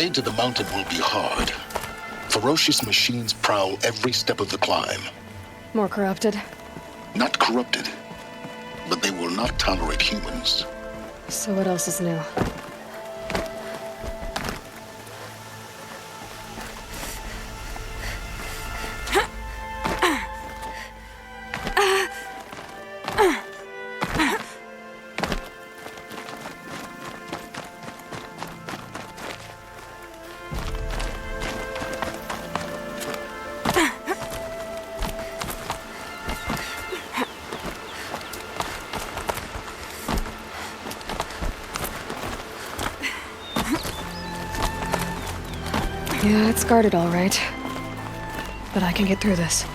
way to the mountain will be hard. Ferocious machines prowl every step of the climb. More corrupted? Not corrupted, but they will not tolerate humans. So what else is new? Yeah, it's guarded all right. But I can get through this.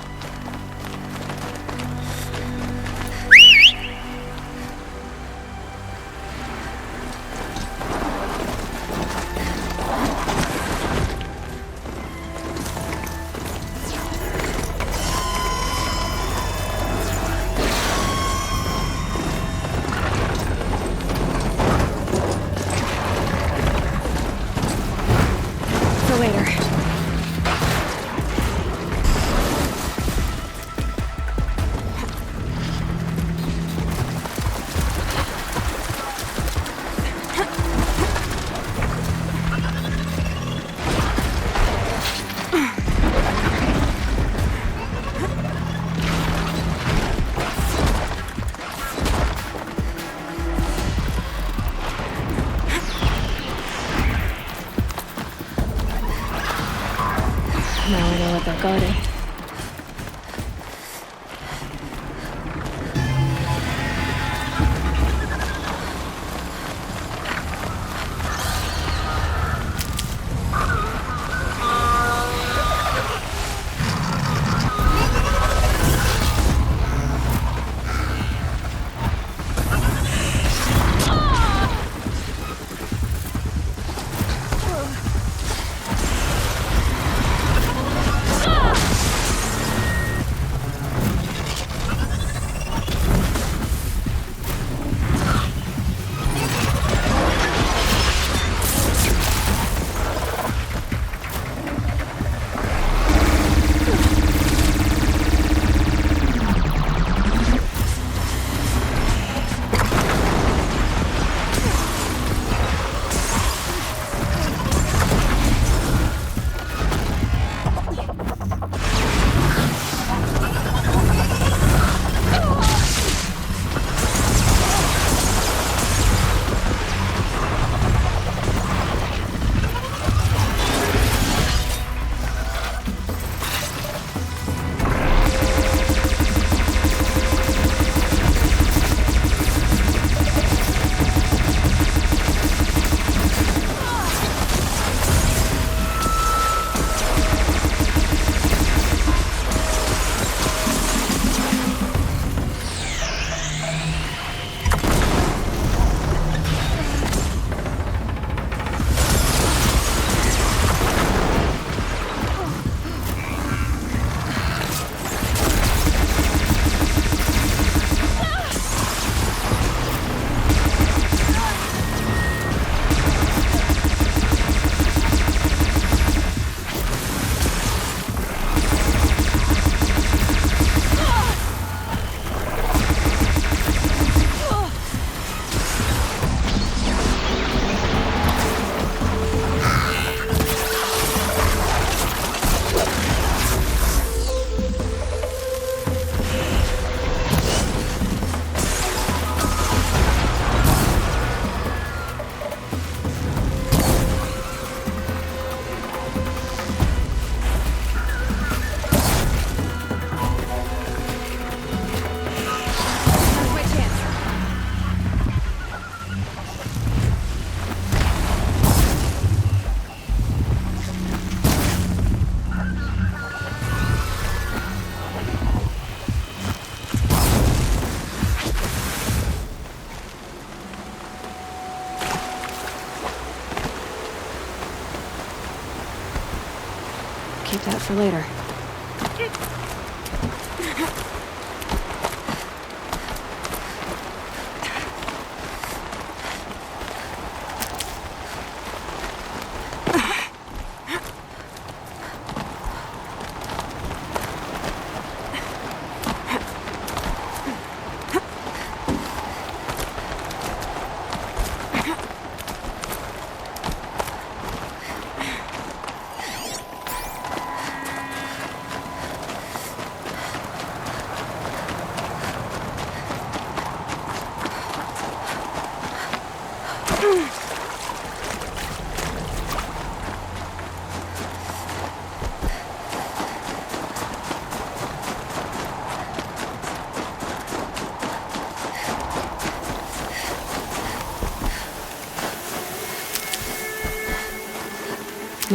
Now I know what they're guarding. Keep that for later.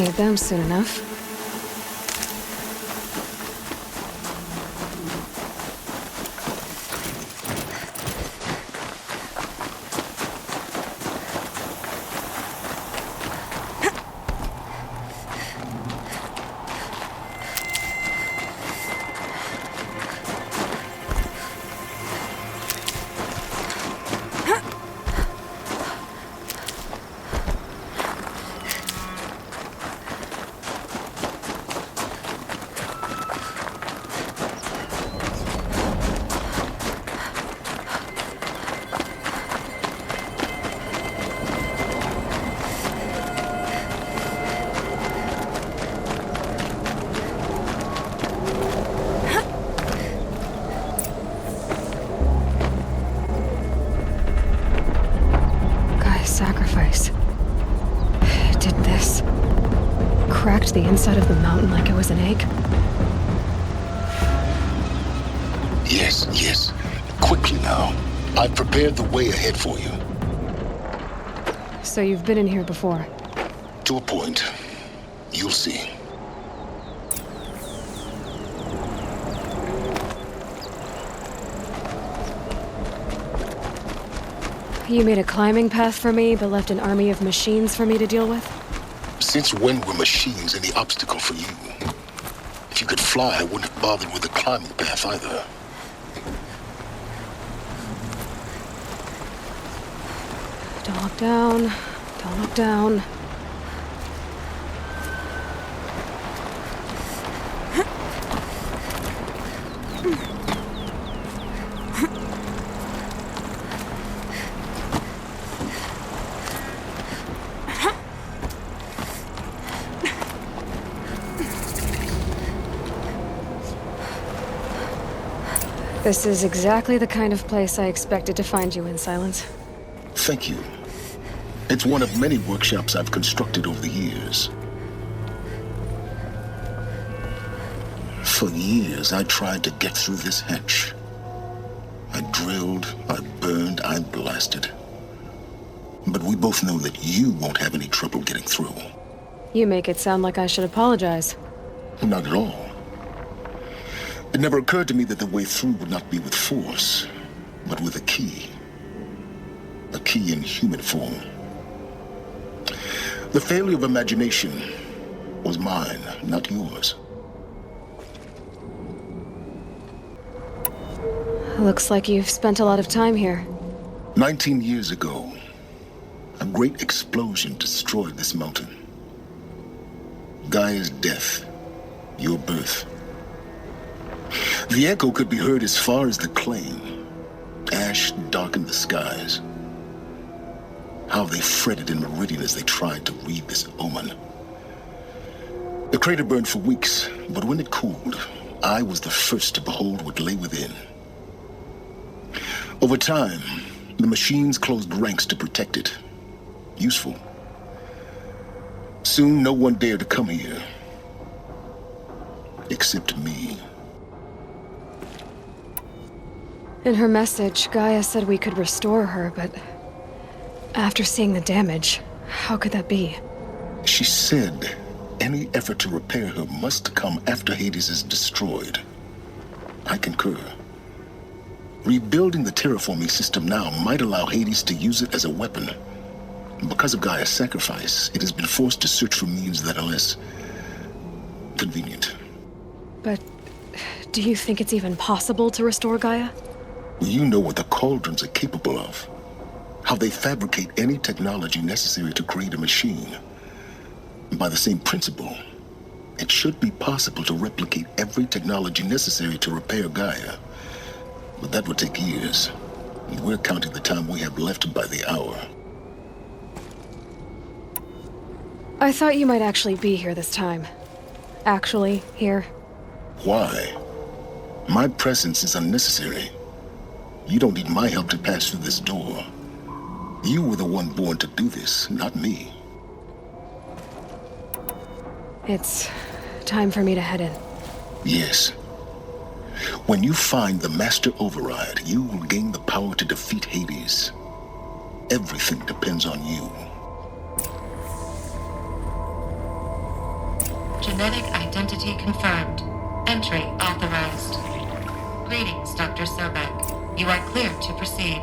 need them soon enough. Sacrifice. It did this. Cracked the inside of the mountain like it was an egg. Yes, yes. Quickly now. I've prepared the way ahead for you. So you've been in here before? To a point. You'll see. You made a climbing path for me, but left an army of machines for me to deal with? Since when were machines any obstacle for you? If you could fly, I wouldn't have bothered with the climbing path either. Don't look down. Don't look down. This is exactly the kind of place I expected to find you in, Silence. Thank you. It's one of many workshops I've constructed over the years. For years, I tried to get through this hatch. I drilled, I burned, I blasted. But we both know that you won't have any trouble getting through. You make it sound like I should apologize. Not at all. It never occurred to me that the way through would not be with force, but with a key. A key in human form. The failure of imagination was mine, not yours. Looks like you've spent a lot of time here. 19 years ago, a great explosion destroyed this mountain. Gaia's death, your birth. The echo could be heard as far as the claim. Ash darkened the skies. How they fretted in Meridian as they tried to read this omen. The crater burned for weeks, but when it cooled, I was the first to behold what lay within. Over time, the machines closed ranks to protect it. Useful. Soon, no one dared to come here. Except me. In her message, Gaia said we could restore her, but after seeing the damage, how could that be? She said any effort to repair her must come after Hades is destroyed. I concur. Rebuilding the terraforming system now might allow Hades to use it as a weapon. Because of Gaia's sacrifice, it has been forced to search for means that are less convenient. But do you think it's even possible to restore Gaia? You know what the cauldrons are capable of. How they fabricate any technology necessary to create a machine. By the same principle, it should be possible to replicate every technology necessary to repair Gaia. But that would take years. And we're counting the time we have left by the hour. I thought you might actually be here this time. Actually, here. Why? My presence is unnecessary. You don't need my help to pass through this door. You were the one born to do this, not me. It's time for me to head in. Yes. When you find the Master Override, you will gain the power to defeat Hades. Everything depends on you. Genetic identity confirmed. Entry authorized. Greetings, Dr. Sobek. You are cleared to proceed.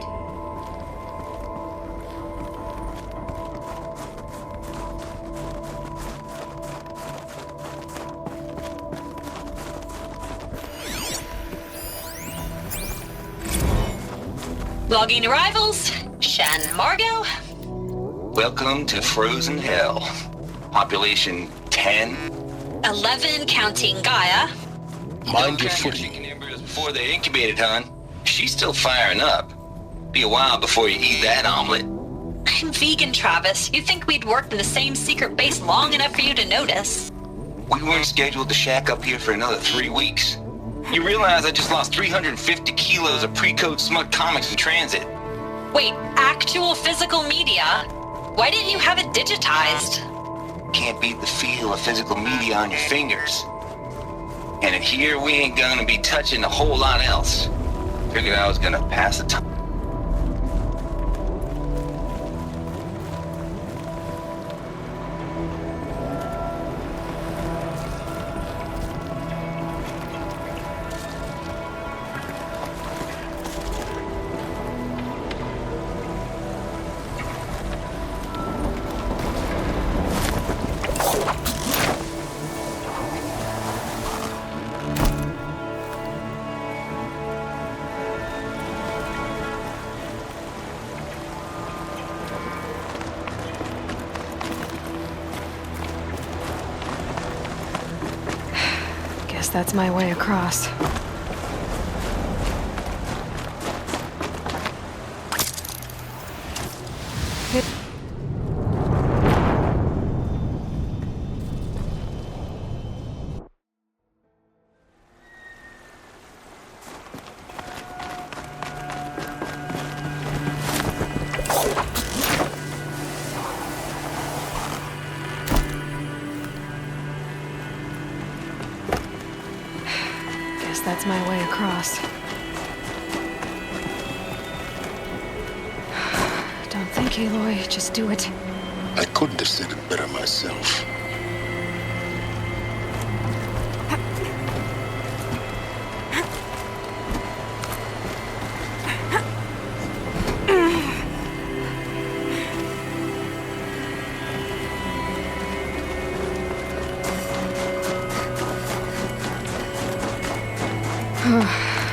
Logging arrivals. Shan Margot. Welcome to Frozen Hell. Population 10. 11 counting Gaia. Mind your Don't count footing. chicken embryos before they're incubated, hon. She's still firing up. Be a while before you eat that omelet. I'm vegan, Travis. You'd think we'd worked in the same secret base long enough for you to notice. We weren't scheduled to shack up here for another 3 weeks. You realize I just lost 350 kilos of pre-code smut comics in transit. Wait, actual physical media? Why didn't you have it digitized? Can't beat the feel of physical media on your fingers. And in here, we ain't gonna be touching a whole lot else. Figured I was gonna pass the time. Guess that's my way across. Guess that's my way across. Don't think, Aloy. Just do it. I couldn't have said it better myself.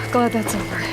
Glad that's over.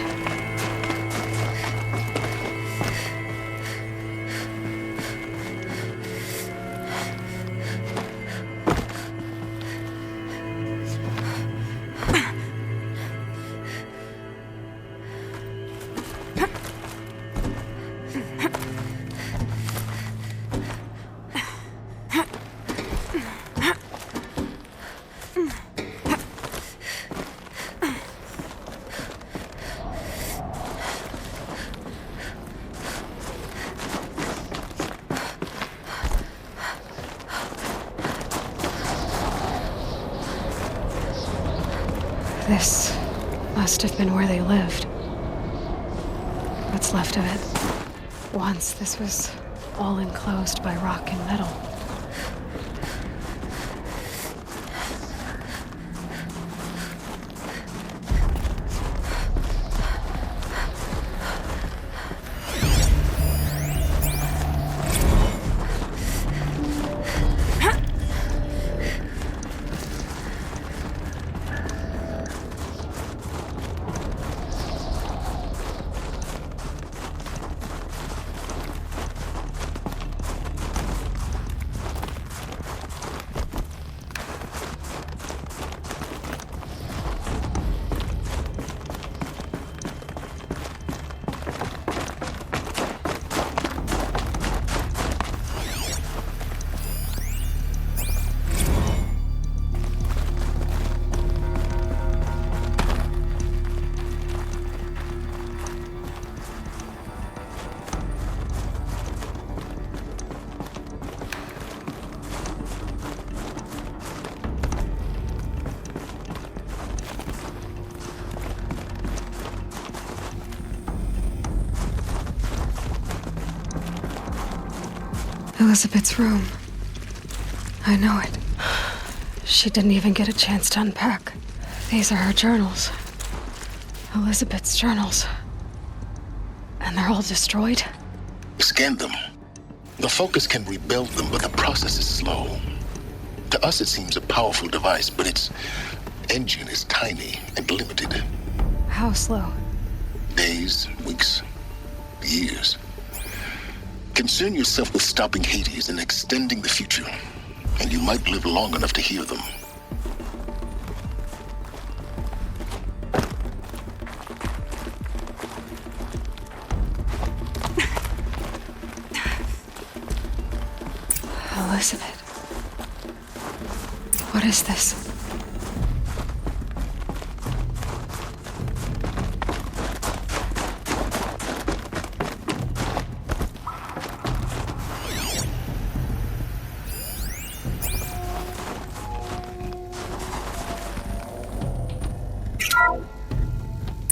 This must have been where they lived. What's left of it. Once this was all enclosed by rock and metal. Elizabeth's room. I know it. She didn't even get a chance to unpack. These are her journals. Elizabeth's journals. And they're all destroyed? Scan them. The Focus can rebuild them, but the process is slow. To us, it seems a powerful device, but its engine is tiny and limited. How slow? Days, weeks, years. Concern yourself with stopping Hades and extending the future, and you might live long enough to hear them. Elizabeth. What is this?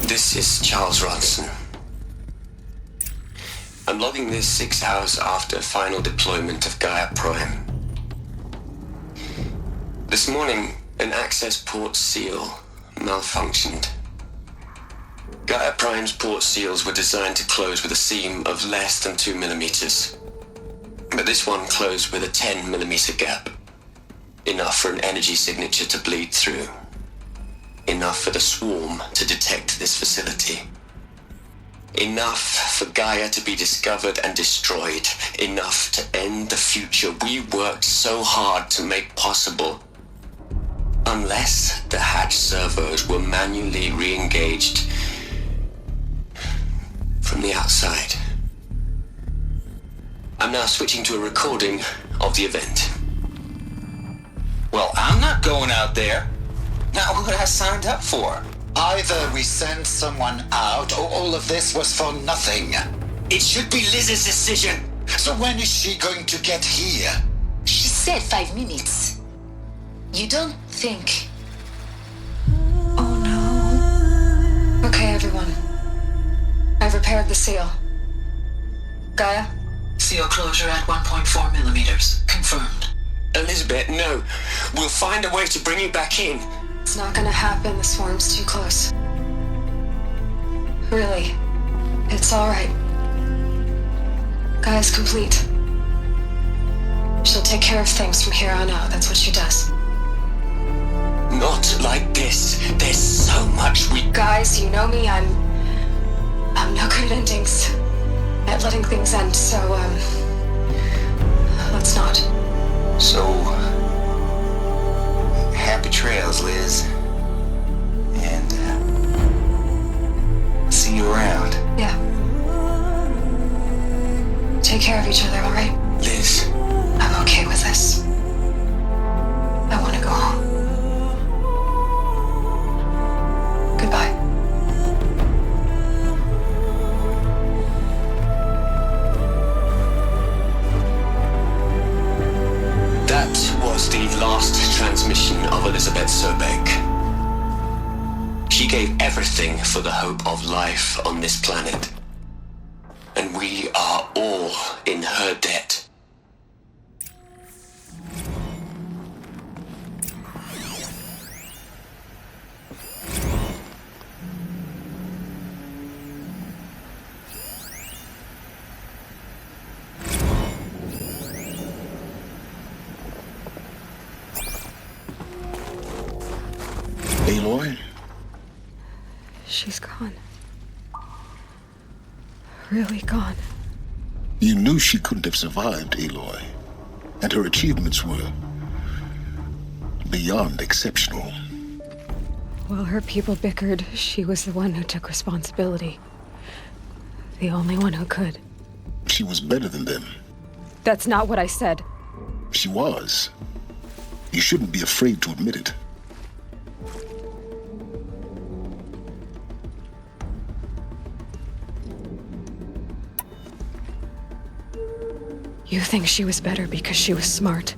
This is Charles Ronson. I'm logging this 6 hours after final deployment of Gaia Prime. This morning, an access port seal malfunctioned. Gaia Prime's port seals were designed to close with a seam of less than 2 millimeters. But this one closed with a 10 millimeter gap. Enough for an energy signature to bleed through. Enough for the swarm to detect this facility. Enough for Gaia to be discovered and destroyed. Enough to end the future we worked so hard to make possible. Unless the hatch servos were manually re-engaged from the outside. I'm now switching to a recording of the event. Well, I'm not going out there. Not what I signed up for. Either we send someone out, or all of this was for nothing. It should be Liz's decision. So when is she going to get here? She said 5 minutes. You don't think... Oh no. Okay, everyone. I've repaired the seal. Gaia? Seal closure at 1.4 millimeters. Confirmed. Elizabeth, no. We'll find a way to bring you back in. It's not gonna happen. The swarm's too close. Really. It's alright. Gaia's complete. She'll take care of things from here on out. That's what she does. Not like this. There's so much we... Guys, you know me. I'm no good at endings. At letting things end, so, let's not. So, happy trails, Liz. And, see you around. Yeah. Take care of each other, alright? Liz. I'm okay with this. I want to go home. Goodbye. That was the last transmission of Elizabeth Sobek. She gave everything for the hope of life on this planet. And we are all in her debt. Aloy? She's gone. Really gone. You knew she couldn't have survived, Aloy. And her achievements were beyond exceptional. While her people bickered, she was the one who took responsibility. The only one who could. She was better than them. That's not what I said. She was. You shouldn't be afraid to admit it. You think she was better because she was smart,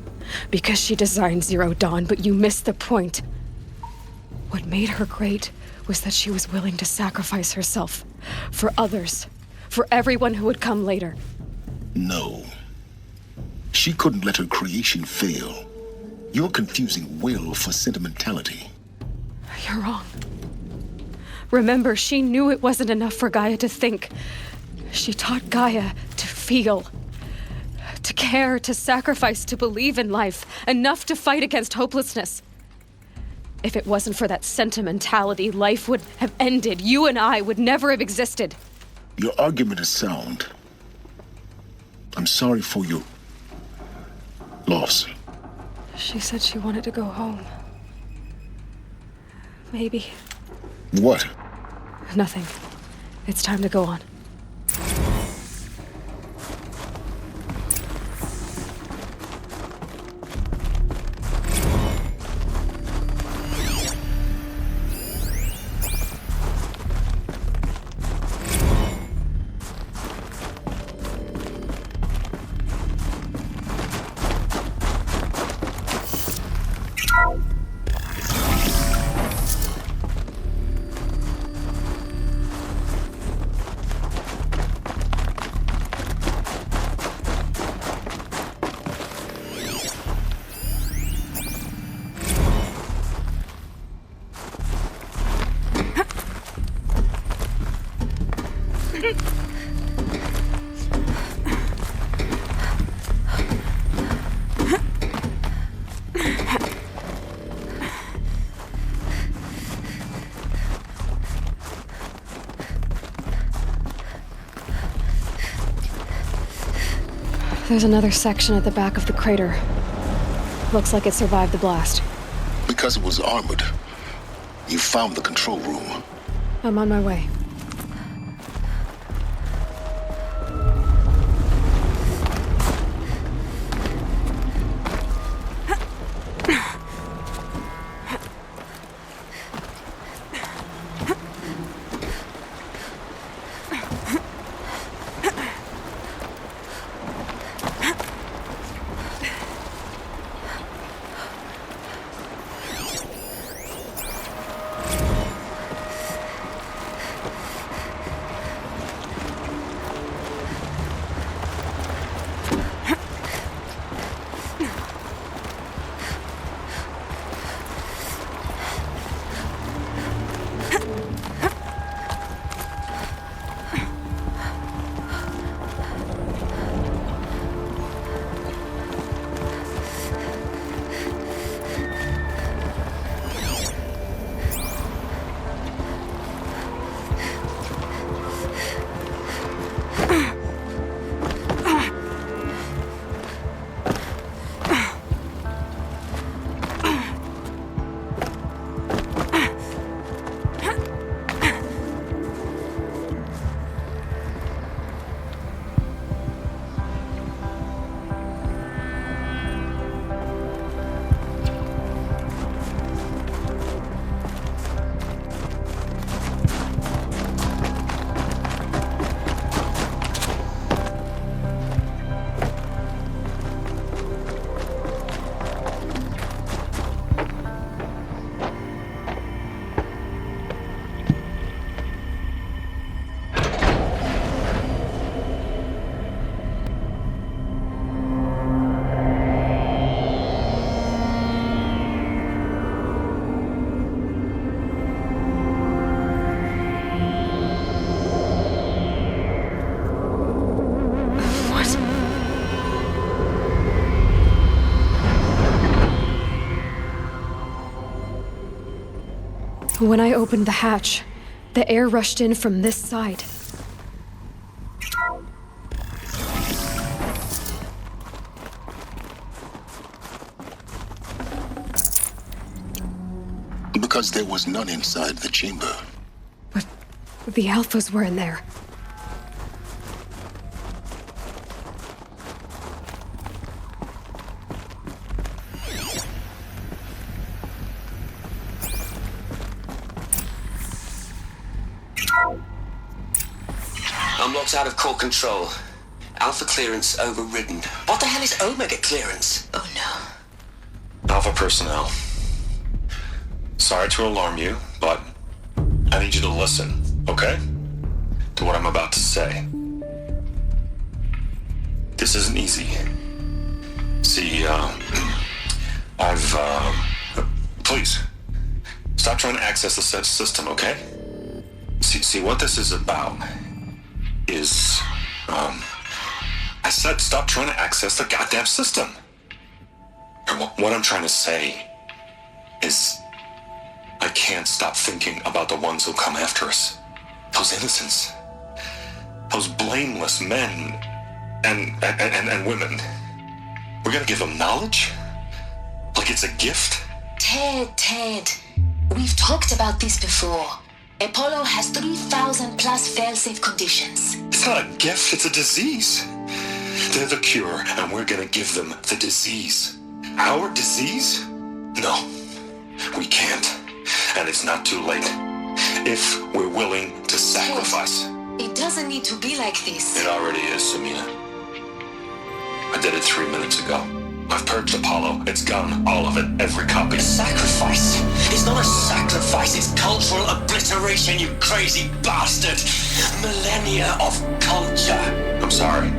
because she designed Zero Dawn, but you missed the point. What made her great was that she was willing to sacrifice herself for others, for everyone who would come later. No. She couldn't let her creation fail. You're confusing will for sentimentality. You're wrong. Remember, she knew it wasn't enough for Gaia to think. She taught Gaia to feel. To care, to sacrifice, to believe in life. Enough to fight against hopelessness. If it wasn't for that sentimentality, life would have ended. You and I would never have existed. Your argument is sound. I'm sorry for your loss. She said she wanted to go home. Maybe. What? Nothing. It's time to go on. There's another section at the back of the crater. Looks like it survived the blast. Because it was armored. You found the control room. I'm on my way. When I opened the hatch, the air rushed in from this side. Because there was none inside the chamber. But the Alphas were in there. I'm locked out of core control. Alpha clearance overridden. What the hell is Omega clearance? Oh no. Alpha personnel. Sorry to alarm you, but I need you to listen, okay? To what I'm about to say. This isn't easy. See, Please, stop trying to access the said system, okay? See, what this is about is, I said stop trying to access the goddamn system. And what I'm trying to say is, I can't stop thinking about the ones who'll come after us. Those innocents. Those blameless men and women. We're gonna give them knowledge? Like it's a gift? Ted, we've talked about this before. Apollo has 3,000 plus fail-safe conditions. It's not a gift, it's a disease. They're the cure, and we're gonna give them the disease. Our disease? No, we can't. And it's not too late. If we're willing to sacrifice. It doesn't need to be like this. It already is, Samina. I did it 3 minutes ago. I've purged Apollo. It's gone. All of it. Every copy. A sacrifice? It's not a sacrifice. It's cultural obliteration, you crazy bastard. Millennia of culture. I'm sorry.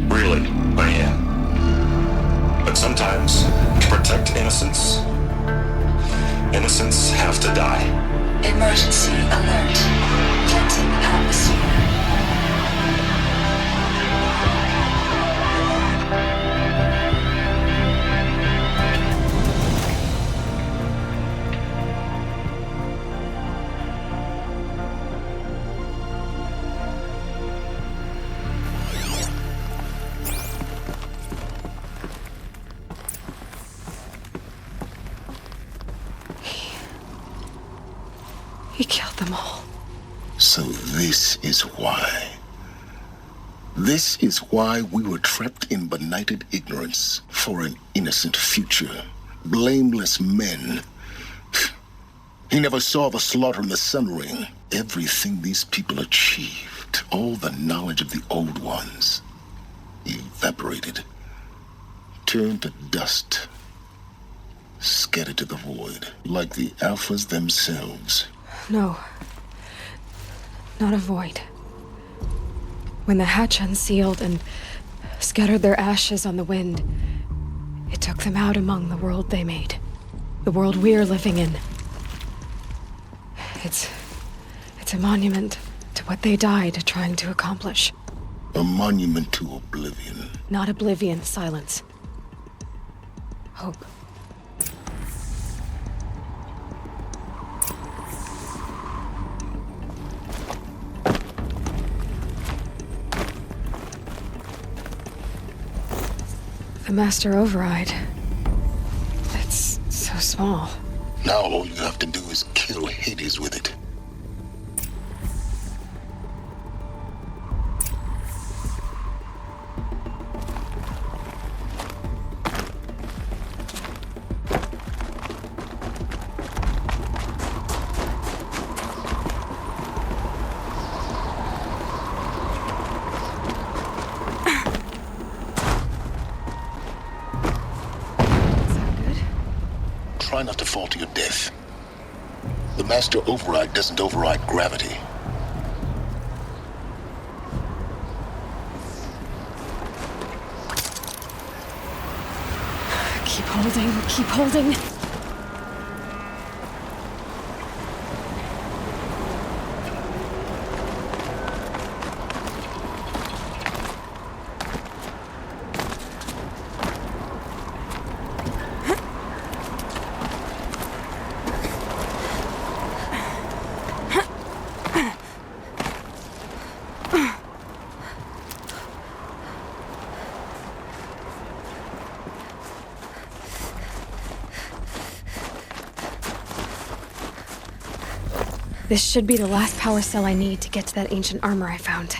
Really, I am. But sometimes, to protect innocence, innocents have to die. Emergency alert. Venting atmosphere. He killed them all. So this is why. This is why we were trapped in benighted ignorance for an innocent future. Blameless men. He never saw the slaughter in the Sun Ring. Everything these people achieved, all the knowledge of the old ones, evaporated, turned to dust, scattered to the void, like the Alphas themselves. No. Not a void. When the hatch unsealed and scattered their ashes on the wind, it took them out among the world they made. The world we're living in. It's a monument to what they died trying to accomplish. A monument to oblivion. Not oblivion, silence. Hope. The master override. It's so small. Now all you have to do is kill Hades with it. Try not to fall to your death. The master override doesn't override gravity. Keep holding, keep holding. This should be the last power cell I need to get to that ancient armor I found.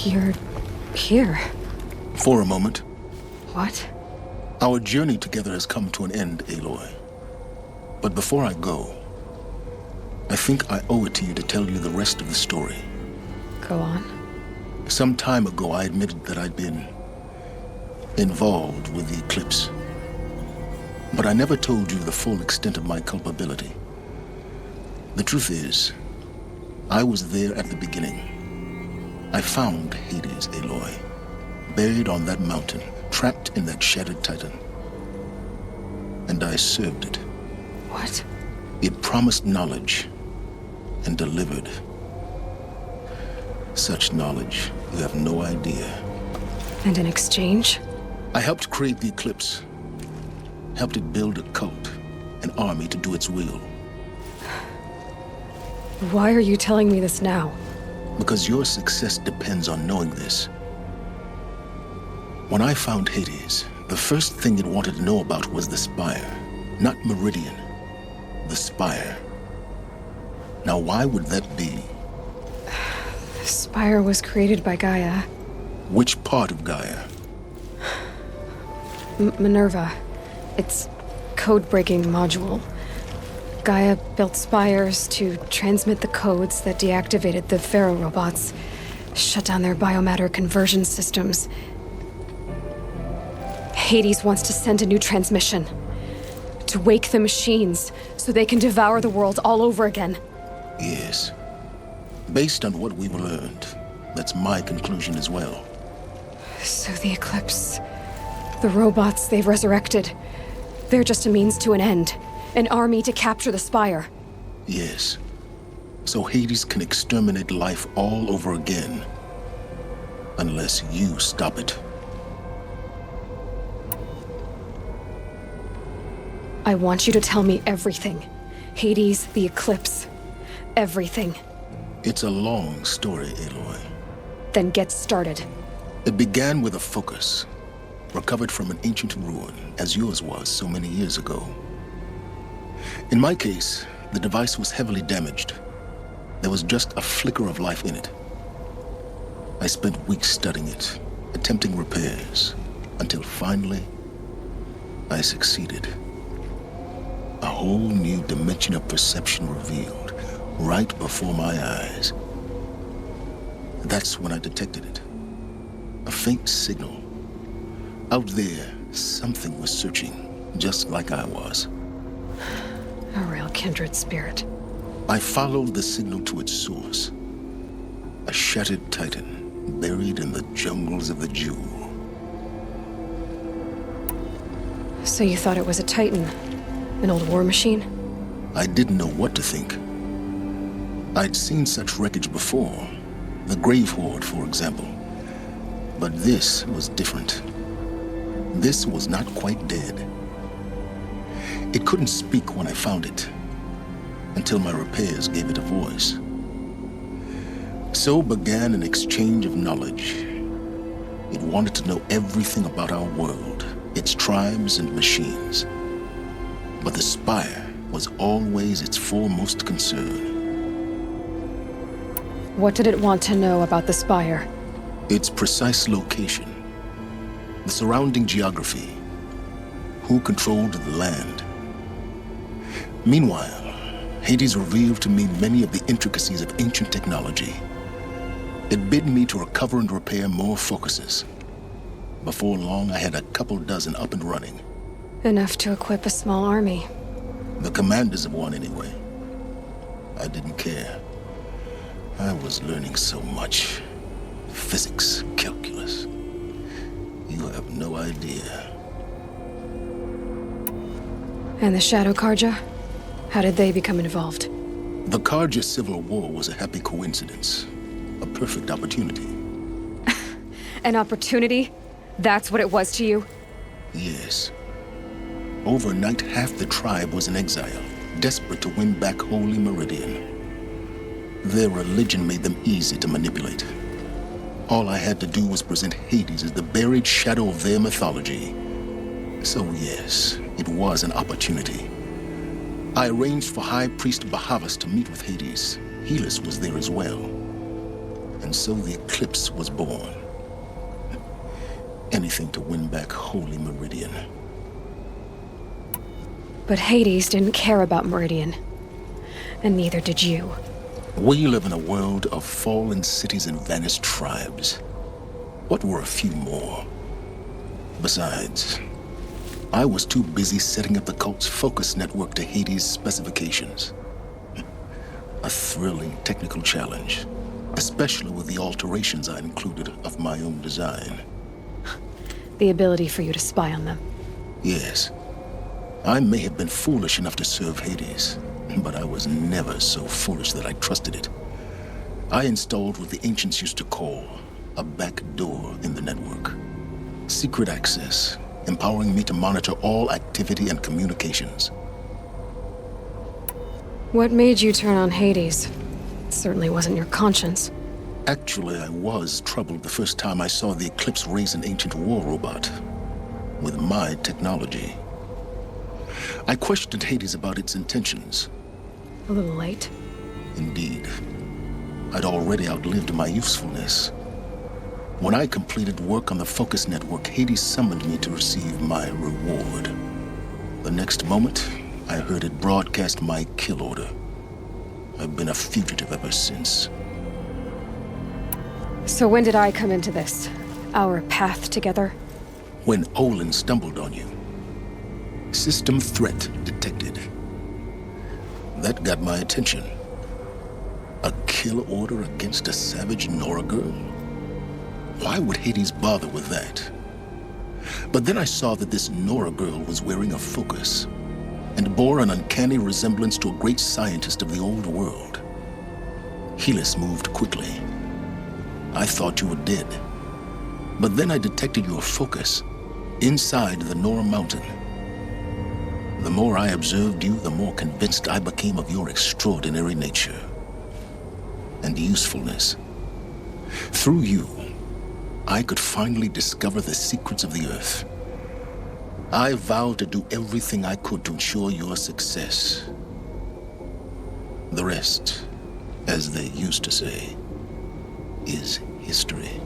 You're here. For a moment. What? Our journey together has come to an end, Aloy. But before I go, I think I owe it to you to tell you the rest of the story. Go on. Some time ago, I admitted that I'd been involved with the eclipse. But I never told you the full extent of my culpability. The truth is, I was there at the beginning. I found Hades, Aloy, buried on that mountain, trapped in that shattered titan. And I served it. What? It promised knowledge and delivered. Such knowledge, you have no idea. And in exchange? I helped create the eclipse. Helped it build a cult, an army to do its will. Why are you telling me this now? Because your success depends on knowing this. When I found Hades, the first thing it wanted to know about was the Spire. Not Meridian. The Spire. Now why would that be? The Spire was created by Gaia. Which part of Gaia? Minerva. Its code-breaking module. Gaia built spires to transmit the codes that deactivated the Pharaoh robots, shut down their biomatter conversion systems. Hades wants to send a new transmission. To wake the machines, so they can devour the world all over again. Yes. Based on what we've learned, that's my conclusion as well. So the Eclipse, the robots they've resurrected, they're just a means to an end. An army to capture the Spire. Yes. So Hades can exterminate life all over again. Unless you stop it. I want you to tell me everything. Hades, the Eclipse, everything. It's a long story, Aloy. Then get started. It began with a focus, recovered from an ancient ruin, as yours was so many years ago. In my case, the device was heavily damaged. There was just a flicker of life in it. I spent weeks studying it, attempting repairs, until finally, I succeeded. A whole new dimension of perception revealed, right before my eyes. That's when I detected it. A faint signal. Out there, something was searching, just like I was. A real kindred spirit. I followed the signal to its source. A shattered titan, buried in the jungles of the Jewel. So you thought it was a titan? An old war machine? I didn't know what to think. I'd seen such wreckage before. The Grave Horde, for example. But this was different. This was not quite dead. It couldn't speak when I found it, until my repairs gave it a voice. So began an exchange of knowledge. It wanted to know everything about our world, its tribes and machines. But the Spire was always its foremost concern. What did it want to know about the Spire? Its precise location, the surrounding geography, who controlled the land. Meanwhile, Hades revealed to me many of the intricacies of ancient technology. It bid me to recover and repair more focuses. Before long, I had a couple dozen up and running. Enough to equip a small army. The commanders of one, anyway. I didn't care. I was learning so much. Physics, calculus. You have no idea. And the Shadow Karja? How did they become involved? The Karja Civil War was a happy coincidence. A perfect opportunity. An opportunity? That's what it was to you? Yes. Overnight, half the tribe was in exile, desperate to win back Holy Meridian. Their religion made them easy to manipulate. All I had to do was present Hades as the buried shadow of their mythology. So yes, it was an opportunity. I arranged for High Priest Bahavas to meet with Hades. Helis was there as well. And so the Eclipse was born. Anything to win back Holy Meridian. But Hades didn't care about Meridian. And neither did you. We live in a world of fallen cities and vanished tribes. What were a few more? Besides, I was too busy setting up the cult's focus network to Hades' specifications. A thrilling technical challenge, especially with the alterations I included of my own design. The ability for you to spy on them. Yes. I may have been foolish enough to serve Hades, but I was never so foolish that I trusted it. I installed what the ancients used to call a back door in the network. Secret access, empowering me to monitor all activity and communications. What made you turn on Hades? It certainly wasn't your conscience. Actually, I was troubled the first time I saw the Eclipse raise an ancient war robot with my technology. I questioned Hades about its intentions. A little late. Indeed. I'd already outlived my usefulness. When I completed work on the Focus Network, Hades summoned me to receive my reward. The next moment, I heard it broadcast my kill order. I've been a fugitive ever since. So when did I come into this? Our path together? When Olin stumbled on you. System threat detected. That got my attention. A kill order against a savage Nora girl? Why would Hades bother with that? But then I saw that this Nora girl was wearing a focus and bore an uncanny resemblance to a great scientist of the old world. Helis moved quickly. I thought you were dead. But then I detected your focus inside the Nora mountain. The more I observed you, the more convinced I became of your extraordinary nature and usefulness. Through you, I could finally discover the secrets of the Earth. I vowed to do everything I could to ensure your success. The rest, as they used to say, is history.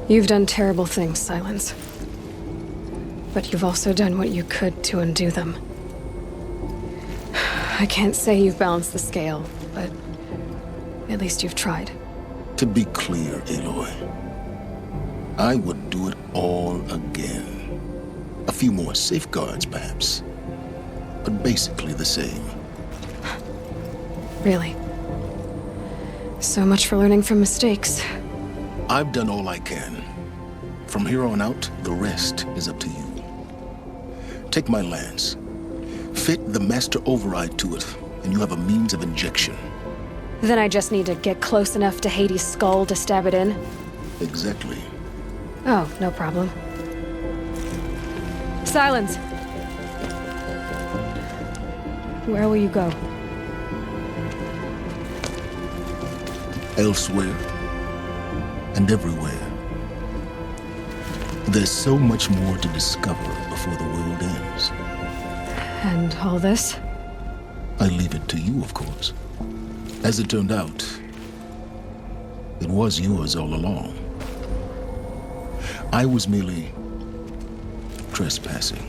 You've done terrible things, Silence. But you've also done what you could to undo them. I can't say you've balanced the scale, but at least you've tried. To be clear, Aloy, I would do it all again. A few more safeguards, perhaps, but basically the same. Really? So much for learning from mistakes. I've done all I can. From here on out, the rest is up to you. Take my lance. Fit the master override to it, and you have a means of injection. Then I just need to get close enough to Hades' skull to stab it in? Exactly. Oh, no problem. Silence! Where will you go? Elsewhere. And everywhere. There's so much more to discover before the world ends. And all this? I leave it to you, of course. As it turned out, it was yours all along. I was merely trespassing.